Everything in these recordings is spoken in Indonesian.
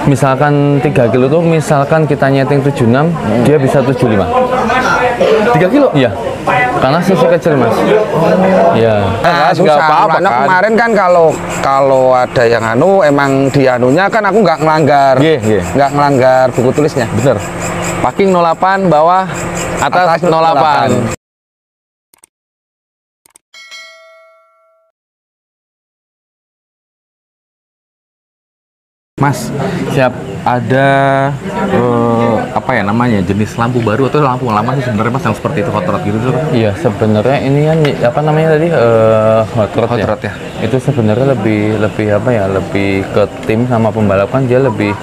Misalkan 3 kilo tuh, misalkan kita nyeting 76, dia bisa 75. 3 kilo? Iya. Karena cc kecil, Mas. Iya. Susah. apa-apa Karena kan. kemarin kan kalau ada yang emang dianunya kan aku nggak ngelanggar. Nggak ngelanggar buku tulisnya. Bener. Packing 08, bawah, atas 08. Mas, siap ada apa ya namanya, jenis lampu baru atau lampu lama sih sebenarnya Mas yang seperti itu, hot rod gitu tuh? Iya, sebenarnya ini kan apa namanya tadi, hot rod ya. Itu sebenarnya lebih apa ya, lebih ke tim sama pembalap kan, dia lebih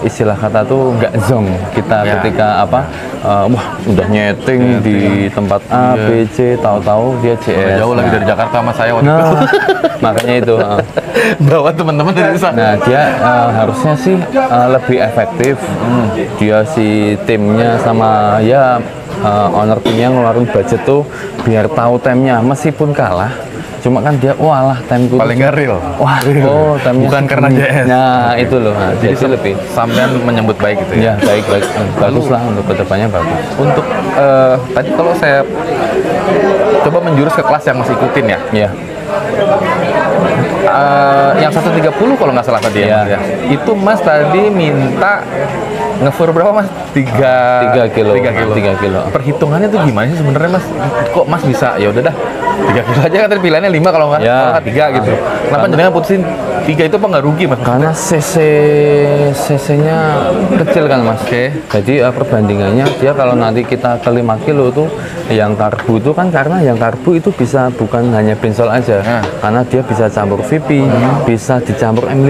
istilah kata tuh nggak zong kita ketika apa, wah udah nyeting di tempat A, B, C, tahu-tahu dia CS. Jauh lagi dari Jakarta sama saya waktu itu. Makanya itu Bawa teman-teman dari sana. nah dia harusnya sih lebih efektif. Dia si timnya sama ya owner timnya ngeluarin budget tuh biar tahu timnya, meskipun kalah. Cuma kan dia, walah timeku paling nggak real. Wah, oh timenya bukan karena JS. Nah itu loh, jadi lebih sampean menyambut baik gitu ya. Ya baik, bagus lah untuk kedepannya, bagus. Untuk tadi kalau saya coba menjurus ke kelas yang masih ikutin ya. Iya. Yang 130 kalau nggak salah tadi ya. Ya. Itu Mas tadi minta ngefur berapa Mas? 3 kilo. 3 kilo. Perhitungannya tuh gimana sih sebenarnya Mas? Kok Mas bisa ya udah dah 3 kilo aja, kan tadi pilihannya 5 kalau nggak 3 gitu. Kenapa jenengan putusin 3 itu apa nggak rugi Mas? Karena cc-nya kecil kan Mas. Jadi perbandingannya dia kalau nanti kita ke 5 kilo tuh yang karbu itu kan, karena yang karbu itu bisa bukan hanya bensol aja, karena dia bisa campur VP, bisa dicampur M5.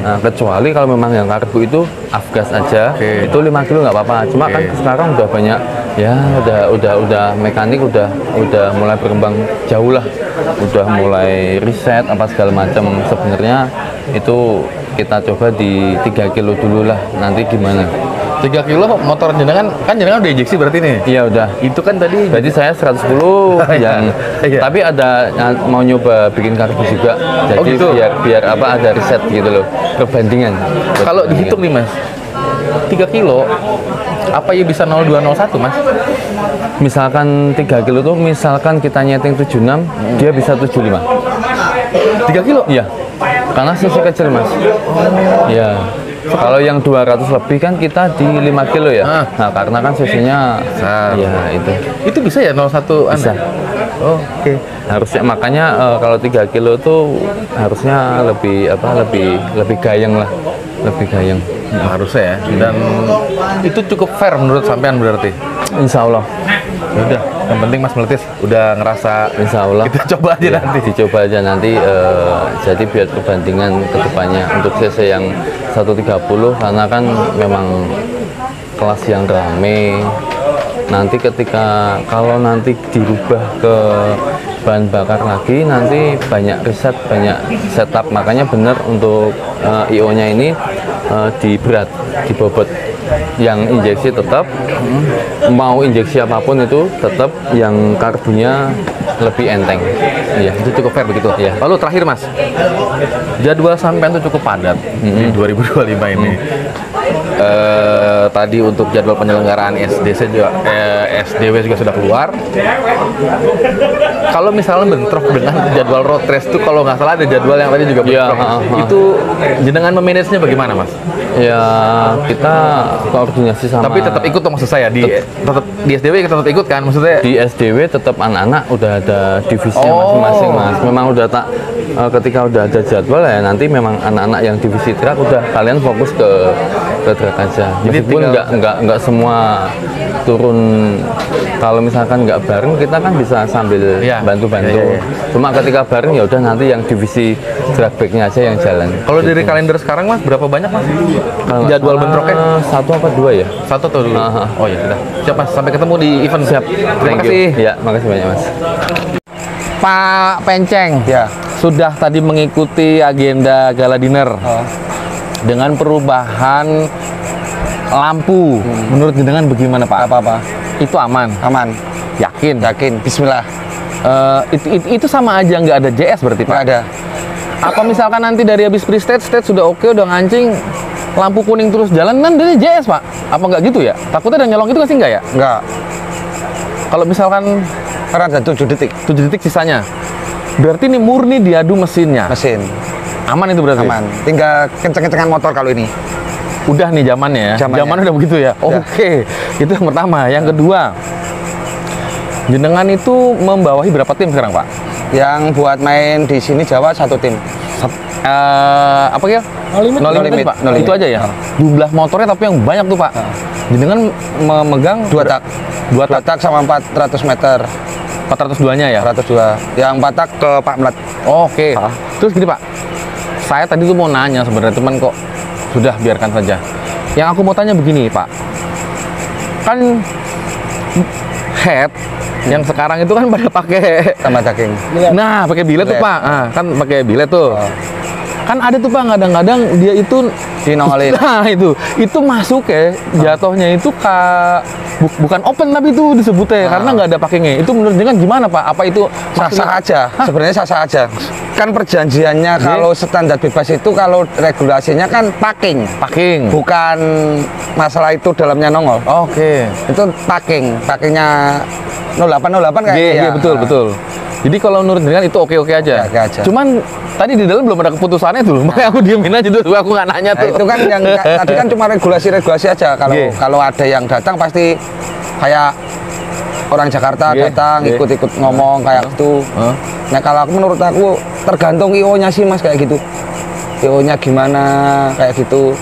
Nah, kecuali kalau memang yang karbu itu afgas aja, itu 5 kilo nggak apa-apa. Cuma kan sekarang udah banyak ya, udah mekanik udah mulai berkembang jauh lah, udah mulai riset apa segala macam. Sebenarnya itu kita coba di 3 kilo dulu lah, nanti gimana. 3 kilo motor jenengan kan jenengan udah injeksi berarti nih? Iya udah. Itu kan tadi berarti saya 110 yang tapi ada mau nyoba bikin karbu juga. Jadi gitu? biar apa, ada riset gitu loh, perbandingan. Kalau dihitung nih Mas, 3 kilo apa ya bisa 0201 Mas? Misalkan 3 kilo tuh, misalkan kita nyeting 76, dia bisa 75. 3 kilo? Iya. Karena cc kecil Mas. Iya. Kalau yang 200 lebih kan kita di 5 kilo ya. Nah, karena kan cc-nya ya itu. Itu bisa ya 01 bisa. Oh, oke. Harusnya makanya kalau 3 kilo tuh harusnya lebih apa, lebih gayeng lah. Lebih gayeng. Harusnya ya. Dan itu cukup fair menurut sampean berarti. Insya Allah. Udah, yang penting Mas Meletis udah ngerasa. Insya Allah. Kita coba aja nanti. Dicoba aja nanti. Jadi biar perbandingan kedepannya untuk cc yang 130, karena kan memang kelas yang rame. Nanti ketika kalau nanti dirubah ke bahan bakar lagi, nanti banyak riset, banyak setup. Makanya benar untuk IO-nya ini di berat, di bobot. Yang injeksi tetap, mau injeksi apapun itu tetap yang karbunya lebih enteng. Iya, itu cukup fair begitu. Ya. Lalu terakhir Mas, jadwal sampean tuh cukup padat di 2025 ini. Tadi untuk jadwal penyelenggaraan SDC juga, SDW juga sudah keluar. Kalau misalnya bentrok dengan jadwal road race itu, kalau nggak salah ada jadwal yang tadi juga bentrok. Itu jenengan memanagenya bagaimana Mas? Ya kita koordinasi sama. Tapi tetap ikut tuh maksud saya tetap di SDW tetap ikut kan maksudnya? Di SDW tetap anak-anak udah ada divisinya masing-masing Mas. Memang udah ketika udah ada jadwal ya, nanti memang anak-anak yang divisi track udah kalian fokus ke track aja. Meskipun nggak semua turun, kalau misalkan nggak bareng kita kan bisa sambil bantu-bantu. Cuma ketika bareng ya udah nanti yang divisi track backnya aja yang jalan. Kalau dari kalender sekarang Mas, berapa banyak Mas jadwal bentroknya? 1 apa 2 ya? 1 atau 2? Oh ya sudah. Siap Mas, sampai ketemu di event. Siap. Terima kasih. Ya, makasih banyak Mas. Pak Penceng, ya, sudah tadi mengikuti agenda gala dinner dengan perubahan lampu. Menurut jenengan bagaimana Pak? Apa-apa. Itu aman? Aman. Yakin? Yakin. Bismillah. Itu sama aja nggak ada JS berarti Pak? Nggak ada. Apa misalkan nanti dari habis pre-stage, stage sudah oke, udah ngancing, lampu kuning terus jalan kan dari JS Pak? Apa nggak gitu ya? Takutnya ada nyolong itu nggak sih nggak ya? Enggak. Kalau misalkan Karena ada 7 detik. 7 detik sisanya, berarti ini murni diadu mesinnya. Mesin. Aman itu berarti? Aman. Tinggal kenceng-kencengan motor kalau ini. Udah nih zamannya ya? Zamannya udah begitu ya? Oke. Itu yang pertama. Yang kedua, jenengan itu membawahi berapa tim sekarang Pak? Yang buat main di sini Jawa 1 tim. Apa ya? No limit, Pak? Itu aja ya? Jumlah motornya tapi yang banyak tuh Pak. Jenengan memegang 2 tak. 2 2 tak sama 400 meter. 402-nya ya? 402. Yang 4 tak ke Pak Mlet. Oke. Terus gini Pak, saya tadi tuh mau nanya sebenarnya, teman kok sudah biarkan saja. Yang aku mau tanya begini Pak, kan head yang sekarang itu kan pada pakai Tambah daging. nah pakai bilet tuh Pak, kan pakai bilet tuh. Kan ada tuh Pak, kadang-kadang dia itu Dinongolin. nah itu masuk ya, jatuhnya itu bukan open tapi itu disebutnya karena nggak ada packingnya. Itu menurut dengan gimana Pak? Apa itu Sah-sah aja. Sebenarnya sah-sah aja. Kan perjanjiannya kalau standar bebas itu, kalau regulasinya kan packing. Bukan masalah itu dalamnya nongol. Oke. Itu packingnya 0808 kayak Iya, betul. Jadi kalau menurut dengan itu oke aja. Oke aja. Cuman tadi di dalam belum ada keputusannya tuh, makanya aku diemin aja dulu, aku nggak nanya tuh. Itu kan yang tadi kan cuma regulasi aja. Kalau ada yang datang pasti kayak orang Jakarta datang ikut-ikut ngomong kayak gitu. Nah kalau menurut aku tergantung IO-nya sih Mas kayak gitu. IO-nya gimana kayak gitu.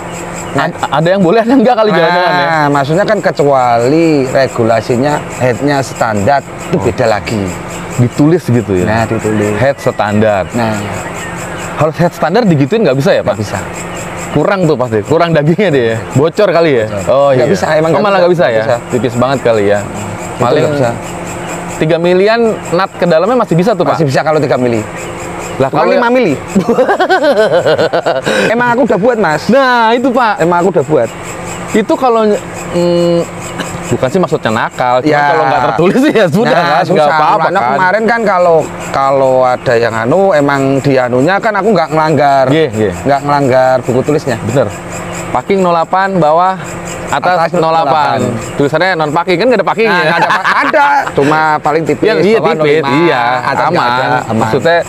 Nah, ada yang boleh, ada yang enggak kali jalan-jalan ya? Nah, maksudnya kan kecuali regulasinya headnya standar itu beda lagi. Ditulis gitu ya? Nah, ditulis. Head standar. Nah, kalau head standar digituin nggak bisa ya Pak? nggak bisa. Kurang tuh pasti, kurang dagingnya deh ya? Bocor kali ya? Oh iya. Nggak bisa, emang malah nggak bisa ya? bisa. Tipis banget kali ya? Paling bisa. 3 milian nut ke dalamnya masih bisa tuh Pak? Masih bisa kalau 3 mili. Lah Kalau 5 mili. Emang aku udah buat Mas. Nah itu Pak, Emang aku udah buat. itu kalau bukan sih maksudnya nakal, cuma Ya. kalau nggak tertulis sih ya sudah Nah, kan, nggak susah. apa-apa Karena kan. kemarin kan kalau ada yang emang di anunya kan aku nggak ngelanggar. Nggak ngelanggar buku tulisnya. Bener. Packing 08, bawah, atas 08. Tulisannya non packing, kan nggak ada packingnya. Nah, ada. Cuma paling tipis. Iya bawah tipis, 05, iya, atas nggak aman. ada, aman. Maksudnya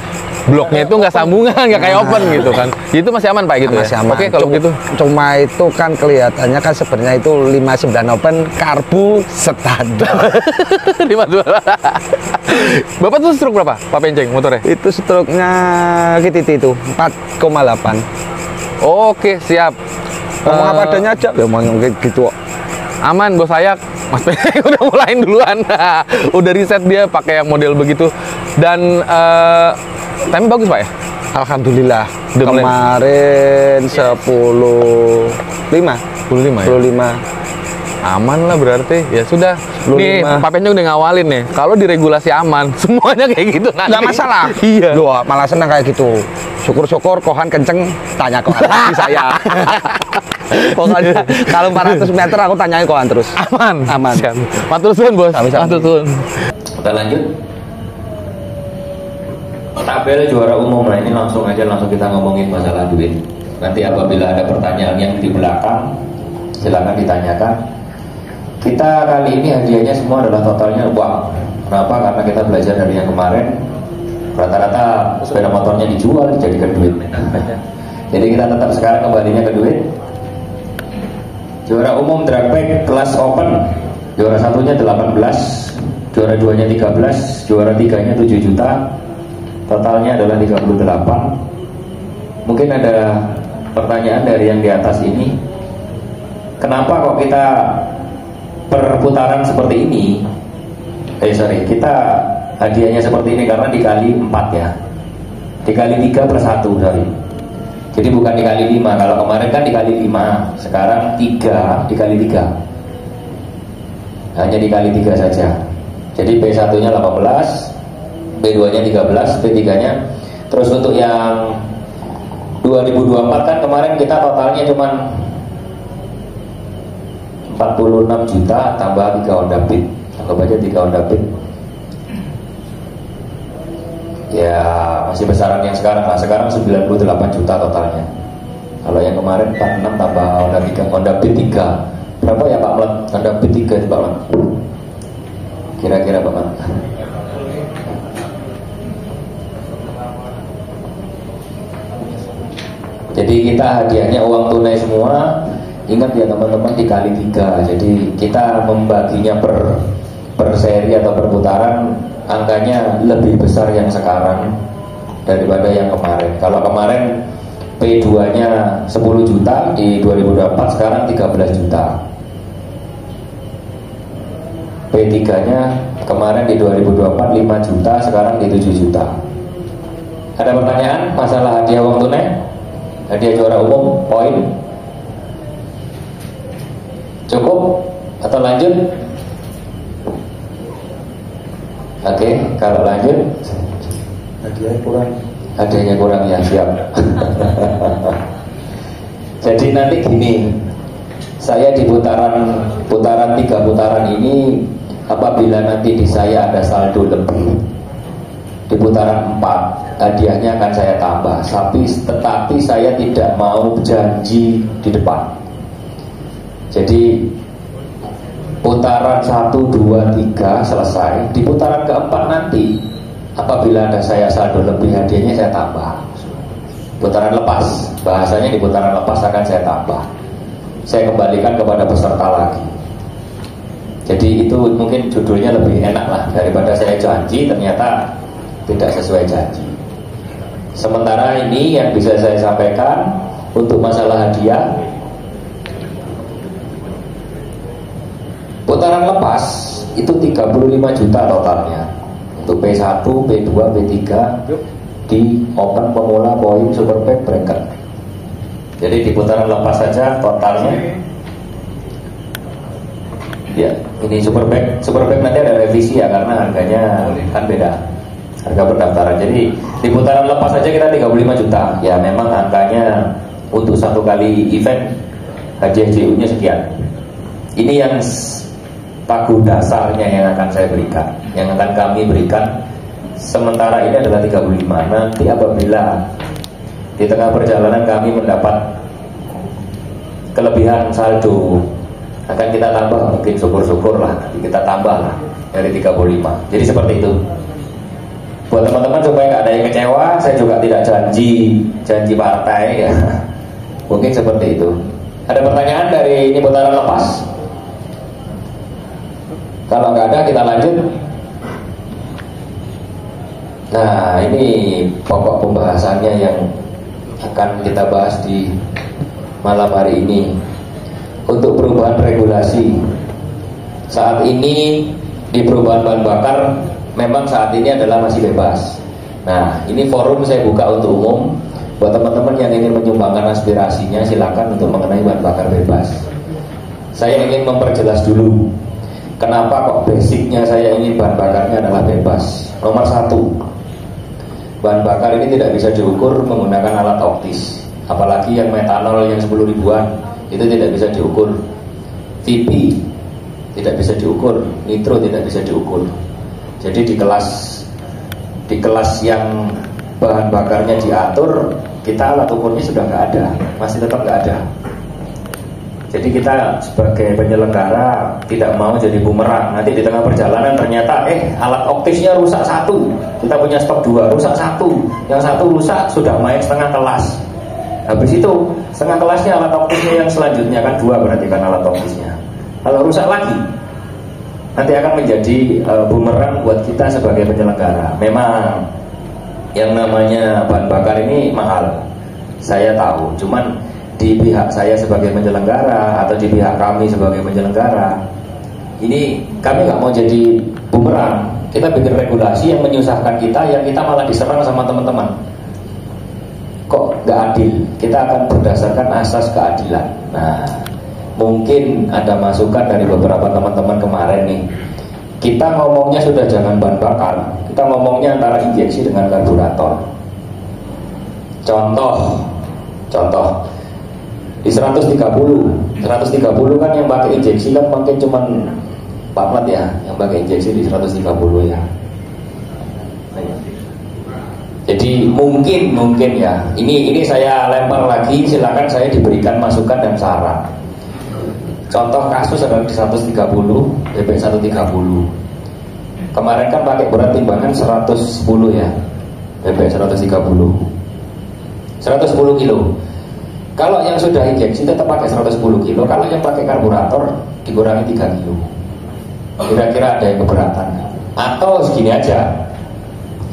bloknya itu nggak sambungan, nggak kayak open gitu kan. Itu masih aman Pak gitu masih ya? aman. Oke kalau gitu. Cuma itu kan kelihatannya kan sebenarnya itu 59 open karbu standar. 52. Bapak tuh stroke berapa? Pak Penceng motornya? Itu stroke-nya KTT itu 4,8. Oke, siap. Ngomong apa adanya aja. Ya ngomong gitu kok. Aman bos Ayak, Mas Penceng udah mulain duluan. Udah riset dia pakai yang model begitu. Dan time bagus Pak ya? Alhamdulillah. Udah Kemarin 10.5. 15 ya? Aman lah berarti. Ya sudah. 15. Nih Pak Penceng udah ngawalin nih. Kalau di regulasi aman, semuanya kayak gitu nanti. Nggak masalah. Iya. Loh, malah seneng kayak gitu. Syukur-syukur kohan kenceng, tanya kohan di saya. Pokoknya kalau 400 meter aku tanyain kohan terus. Aman. Aman. Siap. Matur suwun bos. Sami-sami. Matur suwun. Kita lanjut. Tabel juara umum, nah ini langsung kita ngomongin masalah duit. Nanti apabila ada pertanyaan yang di belakang, silakan ditanyakan. Kita kali ini hadiahnya semua adalah totalnya uang. Kenapa? Karena kita belajar dari yang kemarin, rata-rata sepeda motornya dijual dijadikan duit. Jadi kita tetap sekarang kembalinya ke duit. Juara umum drag pack kelas open, juara satunya 18, juara duanya 13, juara tiganya 7 juta, totalnya adalah 38. Mungkin ada pertanyaan dari yang di atas ini, kenapa kok kita perputaran seperti ini? Kita hadiahnya seperti ini karena dikali 4 ya, dikali 3 plus 1 sorry. Jadi bukan dikali 5. Kalau kemarin kan dikali 5, sekarang 3 dikali 3. Hanya dikali 3 saja. Jadi B1 nya 18, B2 nya 13, B3 nya. Terus untuk yang 2024 kan kemarin kita totalnya cuman 46 juta tambah 3 Honda Beat. Anggap aja 3 Honda Beat. Ya masih besaran yang sekarang lah. Sekarang 98 juta totalnya. Kalau yang kemarin 46 tambah Honda 3, Honda B3 berapa ya Pak Mlet? Honda B3 itu Pak Mlet, kira-kira Pak Mlet? Jadi kita hadiahnya uang tunai semua. Ingat ya teman-teman, dikali 3. Jadi kita membaginya per seri atau per putaran, angkanya lebih besar yang sekarang daripada yang kemarin. Kalau kemarin P2 nya 10 juta di 2024, sekarang 13 juta. P3 nya kemarin di 2024 5 juta, sekarang di 7 juta. Ada pertanyaan masalah hadiah uang tunai? Hadiah juara umum, poin? Cukup atau lanjut? Oke, kalau lanjut hadiahnya kurang ya, siap. Jadi nanti gini, saya di putaran 3 putaran ini, apabila nanti di saya ada saldo lebih, di putaran 4 hadiahnya akan saya tambah. Tetapi saya tidak mau janji di depan. Jadi putaran 1, 2, 3 selesai. Di putaran keempat nanti, apabila ada saya saldo lebih, hadiahnya saya tambah. Putaran lepas, bahasanya di putaran lepas akan saya tambah. Saya kembalikan kepada peserta lagi. Jadi itu mungkin judulnya lebih enak lah, daripada saya janji ternyata tidak sesuai janji. Sementara ini yang bisa saya sampaikan untuk masalah hadiah, putaran lepas itu 35 juta totalnya untuk P1, P2, P3 di Open Pemula, Poin, Superbike, Bracket. Jadi di putaran lepas saja totalnya ya, ini Superbike nanti ada revisi ya, karena harganya kan beda, harga pendaftaran. Jadi di putaran lepas saja kita 35 juta. Ya memang angkanya untuk satu kali event hadiah JU-nya sekian. Ini yang pagu dasarnya yang akan saya berikan, yang akan kami berikan. Sementara ini adalah 35. Nanti apabila di tengah perjalanan kami mendapat kelebihan saldo, akan kita tambah, mungkin syukur-syukur lah, nanti kita tambah lah dari 35. Jadi seperti itu. Buat teman-teman supaya nggak ada yang kecewa, saya juga tidak janji partai ya. Mungkin seperti itu. Ada pertanyaan dari ini putaran lepas? Kalau nggak ada, kita lanjut. Nah, ini pokok pembahasannya yang akan kita bahas di malam hari ini. Untuk perubahan regulasi, saat ini di perubahan bahan bakar memang saat ini adalah masih bebas. Nah, ini forum saya buka untuk umum. Buat teman-teman yang ingin menyumbangkan aspirasinya, silakan untuk mengenai bahan bakar bebas. Saya ingin memperjelas dulu kenapa kok basicnya saya ingin bahan bakarnya adalah bebas. Nomor 1, bahan bakar ini tidak bisa diukur menggunakan alat optis. Apalagi yang metanol yang 10 ribuan, itu tidak bisa diukur. VP tidak bisa diukur, nitro tidak bisa diukur. Jadi di kelas yang bahan bakarnya diatur, kita alat ukurnya sudah nggak ada, masih tetap nggak ada. Jadi kita sebagai penyelenggara tidak mau jadi bumerang. Nanti di tengah perjalanan ternyata alat optisnya rusak 1, kita punya stok 2, rusak 1, yang 1 rusak sudah main setengah kelas. Habis itu setengah kelasnya alat optisnya yang selanjutnya, kan 2 berarti kan alat optisnya. Kalau rusak lagi, nanti akan menjadi bumerang buat kita sebagai penyelenggara. Memang yang namanya bahan bakar ini mahal, saya tahu. Cuman di pihak saya sebagai penyelenggara atau di pihak kami sebagai penyelenggara, ini kami nggak mau jadi bumerang. Kita bikin regulasi yang menyusahkan kita, yang kita malah diserang sama teman-teman. Kok nggak adil? Kita akan berdasarkan asas keadilan. Nah, mungkin ada masukan dari beberapa teman-teman kemarin nih. Kita ngomongnya sudah jangan bahan bakar, kita ngomongnya antara injeksi dengan karburator. Contoh di 130 kan yang pakai injeksi kan mungkin cuman 4 yang pakai injeksi di 130 ya. Jadi Jadi mungkin ya. Ini saya lempar lagi, silakan saya diberikan masukan dan saran. Contoh kasus adalah di 130, BP 130. Kemarin kan pakai berat timbangan 110 ya, BP 130. 110 kilo. Kalau yang sudah injeksi tetap pakai 110 kilo. Kalau yang pakai karburator dikurangi 3 kilo. Kira-kira ada yang keberatan? Atau segini aja?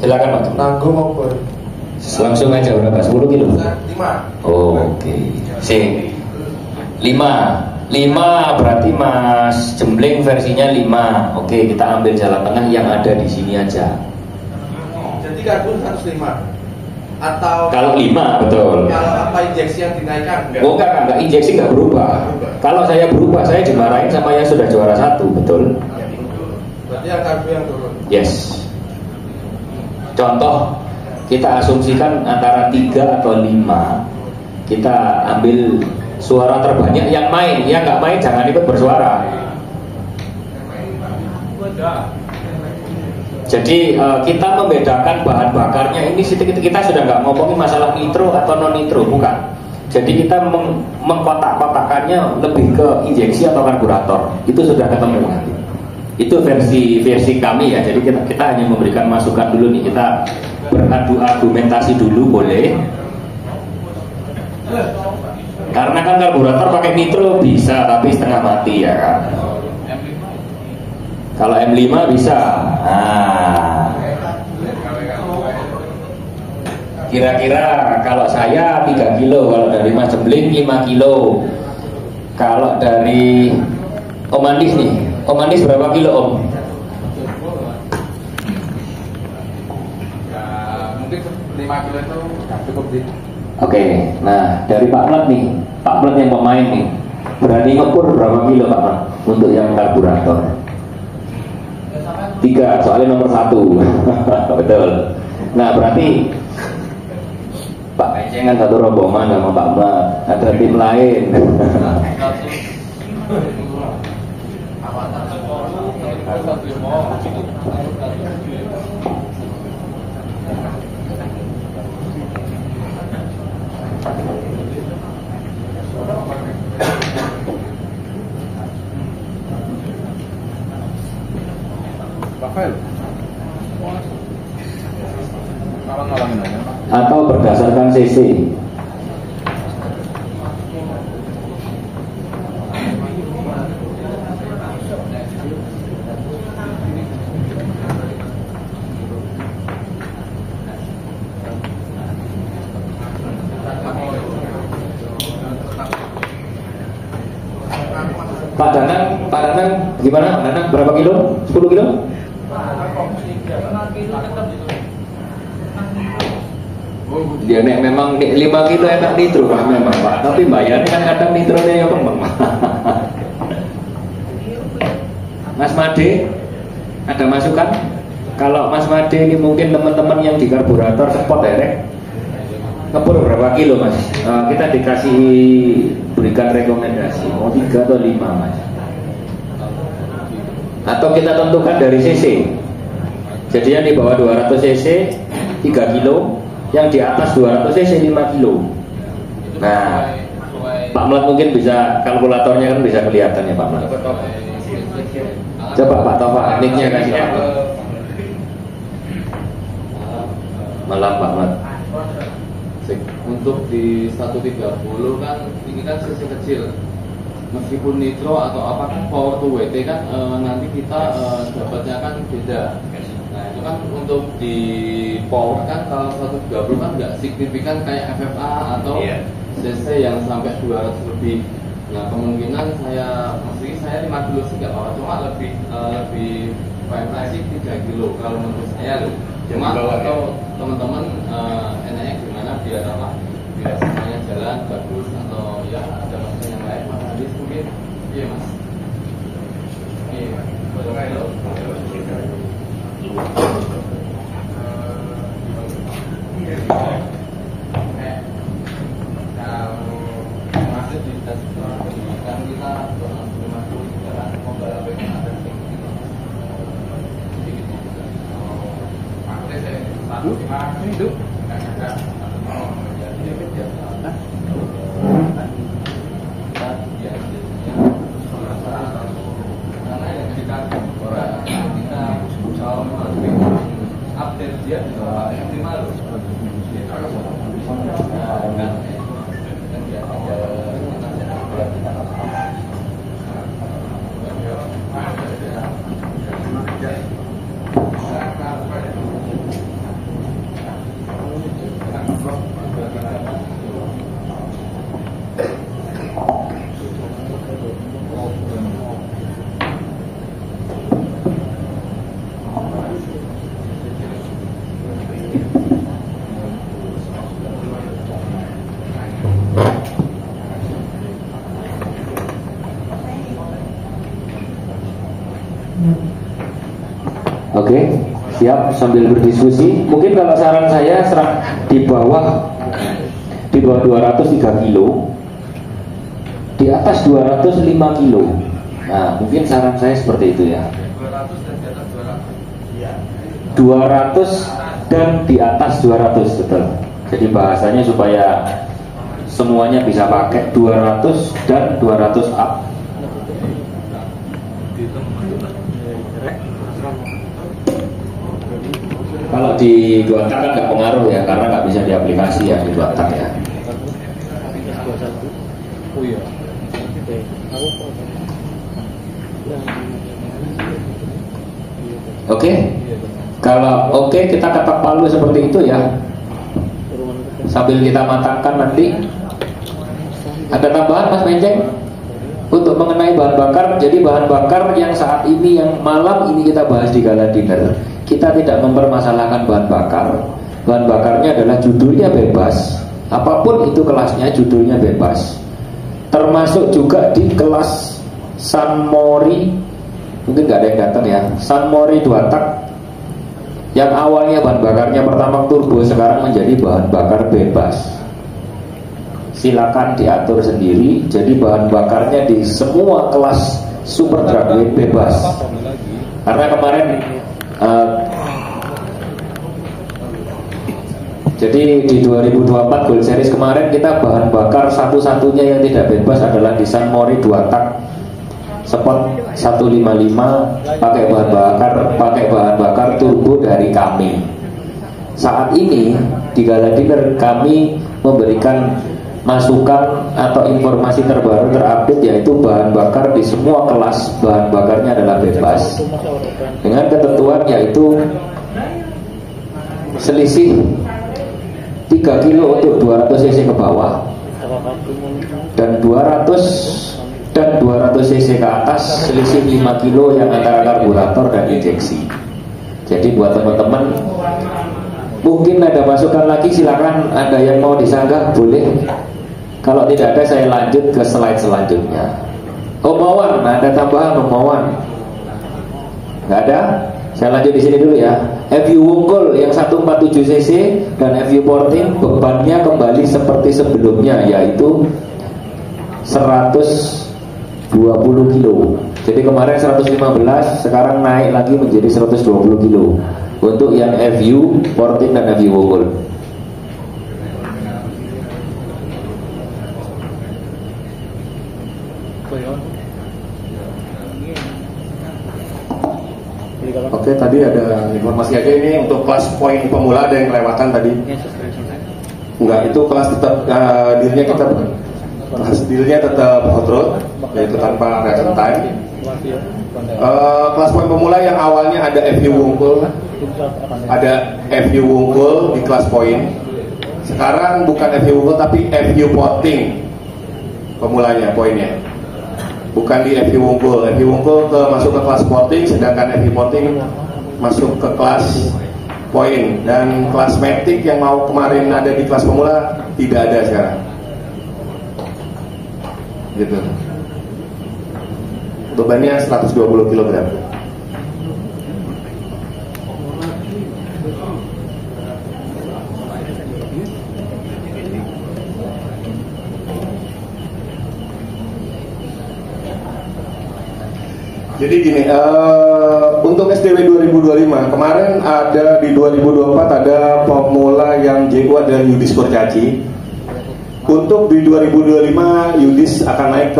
Silakan Pak. Nanggung apa? Langsung aja berapa? 10 kilo? 5. Oh, oke. Sip. 5 berarti Mas Jembling versinya 5. Oke, kita ambil jalan tengah yang ada di sini aja. Jadi karbon 105. Atau Kalau 5 betul. kalau apa injeksi yang dinaikkan? Oh enggak, injeksi enggak berubah. Kalau saya berubah, saya dimarahin sama yang sudah juara 1, betul? Berarti yang karbon yang turun. Yes. Contoh, kita asumsikan antara 3 atau 5. Kita ambil suara terbanyak yang main. Yang nggak main jangan ikut bersuara. Jadi kita membedakan bahan bakarnya. Ini kita sudah nggak ngomongin masalah nitro atau non nitro, bukan. Jadi kita mengkotak-kotakannya lebih ke injeksi atau karburator. Itu sudah ketemu nanti. Itu versi kami ya. Jadi kita hanya memberikan masukan dulu nih. Kita beradu argumentasi dulu boleh. Karena kan karburator pakai nitro bisa, tapi setengah mati ya kan. Kalau M5 bisa. Nah, kira-kira kalau saya 3 kilo, kalau dari Mas Jembling 5 kilo. Kalau dari Om Andis nih, Om Andis berapa kilo Om? Ya, mungkin 5 kilo itu cukup sih. Oke, nah dari Pak Plat nih, Pak Plat yang pemain nih, berani ngukur berapa kilo Pak Plat untuk yang karburator? 3, soalnya nomor 1. Betul. Nah berarti Pak Encengan satu rombongan sama Pak Plat, ada tim lain. Rafael, ngalang-ngalangin aja. Atau berdasarkan CC. Pak Danang gimana? Pak Danang berapa kilo? 10 kilo? Dia nek memang 5 kilo enak nitro Pak memang Pak. Tapi bayarnya kan kadang nitronya ya Bang. Mas Made ada masukan? Kalau Mas Made ini mungkin teman-teman yang di karburator spot direct ngepur berapa kilo Mas? Kita dikasih berikan rekomendasi mau 3 atau 5 Mas, atau kita tentukan dari cc. Jadi yang di bawah 200 cc 3 kilo, yang di atas 200 cc 5 kilo. Nah Pak Mlat mungkin bisa, kalkulatornya kan bisa kelihatan ya Pak Mlat. Coba Pak Tova nicknya kasih Pak Mlat. Malam Pak Mlat. Untuk di 130 kan ini kan sisi kecil, meskipun nitro atau apa kan power to WT kan nanti kita dapatnya kan beda. Nah itu kan untuk di power kan kalau 130 kan nggak signifikan kayak FFA atau CC yang sampai 200 lebih. Nah kemungkinan saya 5 kilo sih nggak apa-apa, cuma lebih preferensi 3 kilo kalau menurut saya loh. Cuma atau teman-teman enaknya gimana biar apa? Biar semuanya jalan bagus atau ya ada masalah yang lain Mas Andis mungkin? Iya Mas. Iya. Masih di tes kan kita 250 jalan pembalapnya ada sedikit. Itu Oke, siap sambil berdiskusi. Mungkin kalau saran saya di bawah 203 kilo, di atas 205 kilo. Nah, mungkin saran saya seperti itu ya. 200 dan di atas 200 betul. Jadi bahasanya supaya semuanya bisa pakai 200 dan 200 up. Kalau di dua tak kan nggak pengaruh ya, karena nggak bisa di aplikasi ya di dua tak ya. Oke, kalau oke kita ketok palu seperti itu ya. Sambil kita matangkan nanti. Ada tambahan Mas Menceng? Untuk mengenai bahan bakar, jadi bahan bakar yang saat ini, yang malam ini kita bahas di gala dinner, kita tidak mempermasalahkan bahan bakar. Bahan bakarnya adalah judulnya bebas. Apapun itu kelasnya, judulnya bebas. Termasuk juga di kelas San Mori, mungkin nggak ada yang datang ya. San Mori 2 tak, yang awalnya bahan bakarnya pertama turbo, sekarang menjadi bahan bakar bebas. Silakan diatur sendiri. Jadi bahan bakarnya di semua kelas super dragway bebas. Karena kemarin jadi di 2024 Gold Series kemarin kita bahan bakar satu-satunya yang tidak bebas adalah di San Mori 2 tak Sport 155 pakai bahan bakar turbo dari kami. Saat ini di gala dinner kami memberikan masukan atau informasi terbaru terupdate, yaitu bahan bakar di semua kelas bahan bakarnya adalah bebas dengan ketentuan yaitu selisih 3 kilo untuk 200 cc ke bawah dan 200 cc ke atas selisih 5 kilo yang antara karburator dan injeksi. Jadi buat teman-teman mungkin ada masukan lagi, silakan. Ada yang mau disanggah boleh. Kalau tidak ada saya lanjut ke slide selanjutnya. Om Wawan, ada tambahan Om Wawan? Nggak ada? Saya lanjut di sini dulu ya. FU Wungkul yang 147 cc dan FU Porting bebannya kembali seperti sebelumnya, yaitu 120 kilo. Jadi kemarin 115, sekarang naik lagi menjadi 120 kilo untuk yang FU Porting dan FU Wungkul. Oke, tadi ada informasi aja ini untuk kelas poin pemula, ada yang kelewatan tadi. Enggak, itu kelas tetap dealnya kita kelas dealnya tetap hot rod, yaitu tanpa return time. Kelas poin pemula yang awalnya ada FU Wungkul di kelas poin. Sekarang bukan FU Wungkul tapi FU Porting pemulanya poinnya. Bukan di FU Wungkul. FU Wungkul masuk ke kelas Porting, sedangkan FU Porting masuk ke kelas poin. Dan kelas Matic yang mau kemarin ada di kelas pemula tidak ada sekarang. Gitu. Bebannya 120 kg. Jadi gini, untuk SDW 2025 kemarin ada di 2024 ada pemula yang JU ada Yudis Kurcaci. Untuk di 2025 Yudis akan naik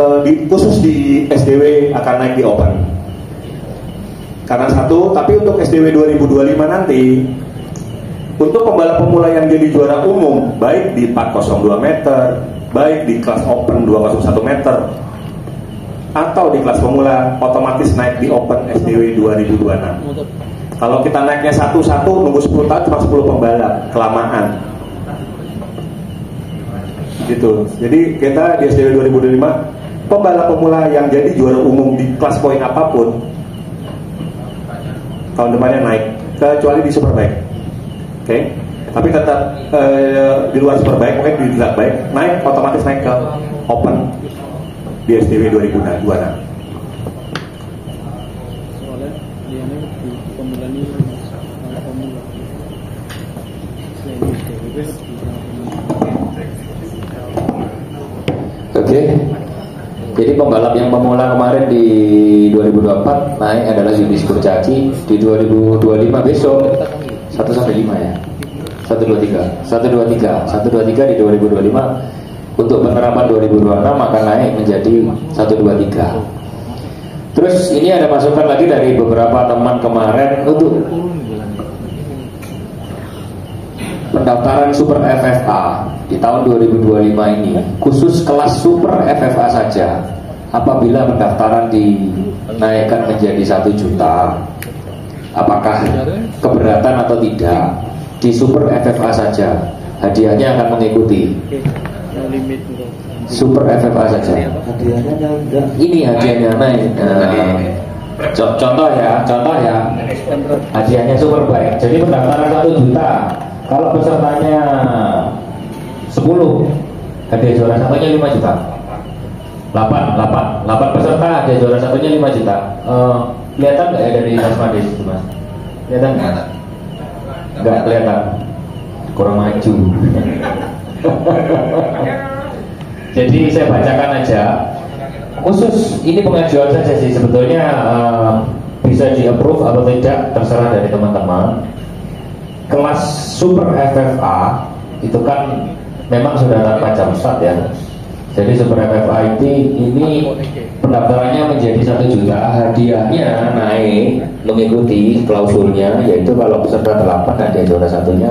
khusus di SDW akan naik di Open. Karena satu, tapi untuk SDW 2025 nanti untuk pembalap pemula yang jadi juara umum baik di 402 meter, baik di kelas Open 201 meter atau di kelas pemula otomatis naik di Open SDW 2026. Kalau kita naiknya satu-satu nunggu 10 tahun cuma 10 pembalap, kelamaan. Gitu. Jadi kita di SDW 2025 pembalap pemula yang jadi juara umum di kelas poin apapun tahun depannya naik, kecuali di Superbike. Oke. Tapi tetap di luar Superbike, mungkin di Dirt Bike naik otomatis naik ke Open di SDW 2026. Oke. Jadi pembalap yang pemula kemarin di 2024 naik adalah Yudis Kurcaci. Di 2025 besok 1 sampai 5 ya. 123 di 2025. Untuk penerapan 2026 akan naik menjadi 123. Terus ini ada masukan lagi dari beberapa teman kemarin untuk pendaftaran Super FFA di tahun 2025 ini, khusus kelas Super FFA saja. Apabila pendaftaran dinaikkan menjadi 1 juta, apakah keberatan atau tidak? Di Super FFA saja, hadiahnya akan mengikuti Super FFA saja. Ini hadiahnya naik. Contoh ya, hadiahnya super baik. Jadi pendaftaran 1 juta, kalau pesertanya 10, hadiah juara satunya 5 juta. 8 peserta, hadiah juara satunya 5 juta. Kelihatan nggak ya dari Mas Madis itu, Mas? Kelihatan nggak? Nggak kelihatan, kurang maju. Jadi saya bacakan aja. Khusus ini pengajuan saja sih, sebetulnya bisa di approve atau tidak terserah dari teman-teman. Kelas Super FFA itu kan memang sudah tanpa jam start ya. Jadi Super FFA ini pendaftarannya menjadi 1 juta, hadiahnya naik mengikuti klausulnya, yaitu kalau peserta 8 hadiah juara satunya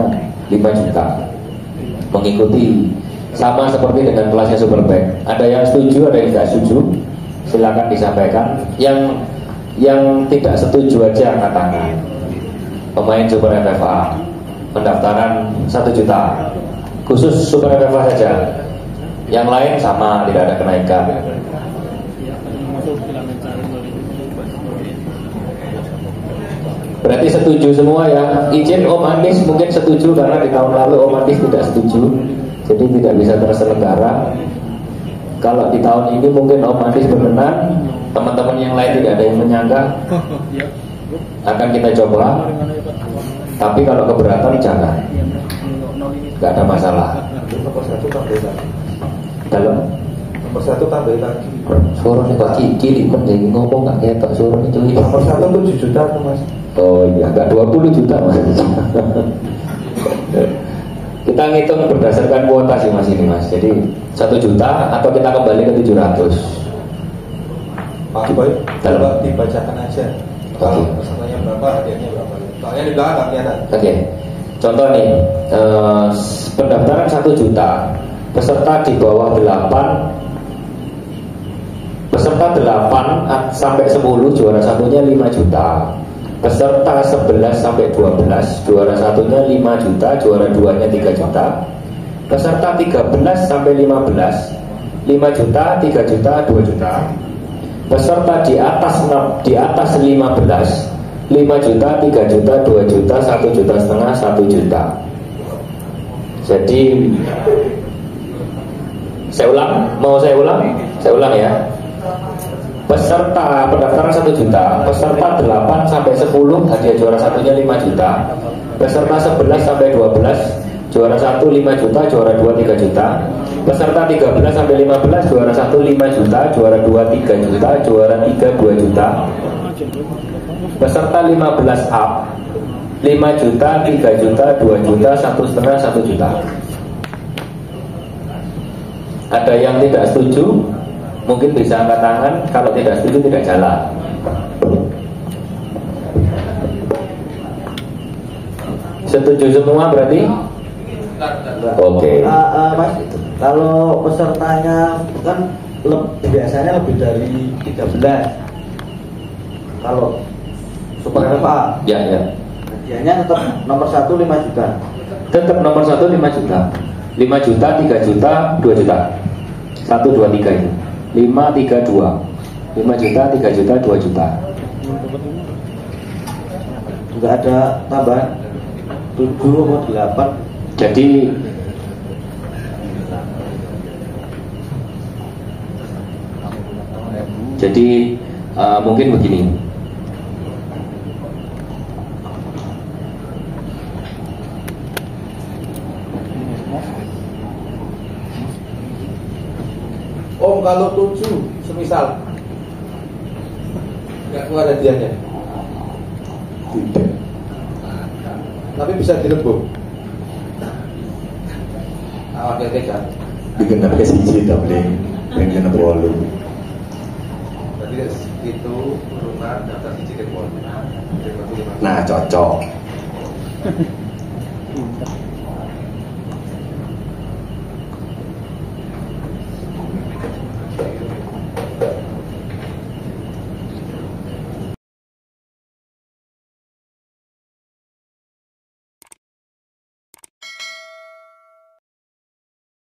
5 juta. Mengikuti sama seperti dengan kelasnya Superbike. Ada yang setuju, ada yang tidak setuju. Silakan disampaikan. Yang tidak setuju aja angkat tangan. Pemain Super FFA pendaftaran 1 juta, khusus Super FFA saja. Yang lain sama, tidak ada kenaikan. Berarti setuju semua ya. Izin Om Andis mungkin setuju karena di tahun lalu Om Andis tidak setuju, jadi tidak bisa terselenggara. Kalau di tahun ini mungkin Om Andis berkenan, teman-teman yang lain tidak ada yang menyangka, akan kita coba. Tapi kalau keberatan jangan, nggak ada masalah. Dalam nomor 1 tambah lagi. Suruhnya Pak Kiki penting ngomong nggak ketok suruhnya cuy. Nomor 1 7 juta tuh Mas. Oh iya, nggak 20 juta Mas. Kita ngitung berdasarkan kuota sih Mas ini Mas. Jadi 1 juta atau kita kembali ke 700. Pak Boy, coba dibacakan aja. Kalau pesertanya berapa, hadiahnya berapa. Soalnya di belakang nggak kelihatan. Oke. Contoh nih, pendaftaran 1 juta. Peserta di bawah 8, peserta 8 sampai 10 juara satunya 5 juta. Peserta 11 sampai 12 juara satunya 5 juta, juara 2-nya 3 juta. Peserta 13 sampai 15 5 juta, 3 juta, 2 juta. Peserta di atas 15 5 juta, 3 juta, 2 juta, 1 juta setengah, 1 juta. Jadi saya ulang ya. Peserta pendaftaran 1 juta, peserta 8 sampai 10 hadiah juara satunya 5 juta. Peserta 11 sampai 12 juara 1 5 juta, juara 2 3 juta. Peserta 13 sampai 15, juara 1 5 juta, juara 2 3 juta, juara 3 2 juta. Peserta 15 up 5 juta, 3 juta, 2 juta, 1,5, 1 juta. Ada yang tidak setuju, mungkin bisa angkat tangan. Kalau tidak setuju tidak jalan. Setuju semua berarti? Oke. Mas, kalau pesertanya kan biasanya lebih dari 13. Kalau Super FA, Ya, ya. hadiahnya tetap nomor 1 5 juta. Tetap nomor 1 5 juta. 5 juta, 3 juta, 2 juta. 1 2 3 itu. 5 3 2. 5 juta, 3 juta, 2 juta. Juga ada tambahan 7 atau 8. Jadi mungkin begini. Om, kalau 7 semisal nggak keluar hadiahnya, Tidak. tapi bisa direbut. Awak kan? Digenap ke siji tak boleh. Yang genap walu. Berarti itu urutan daftar siji ke bawah. Nah, cocok.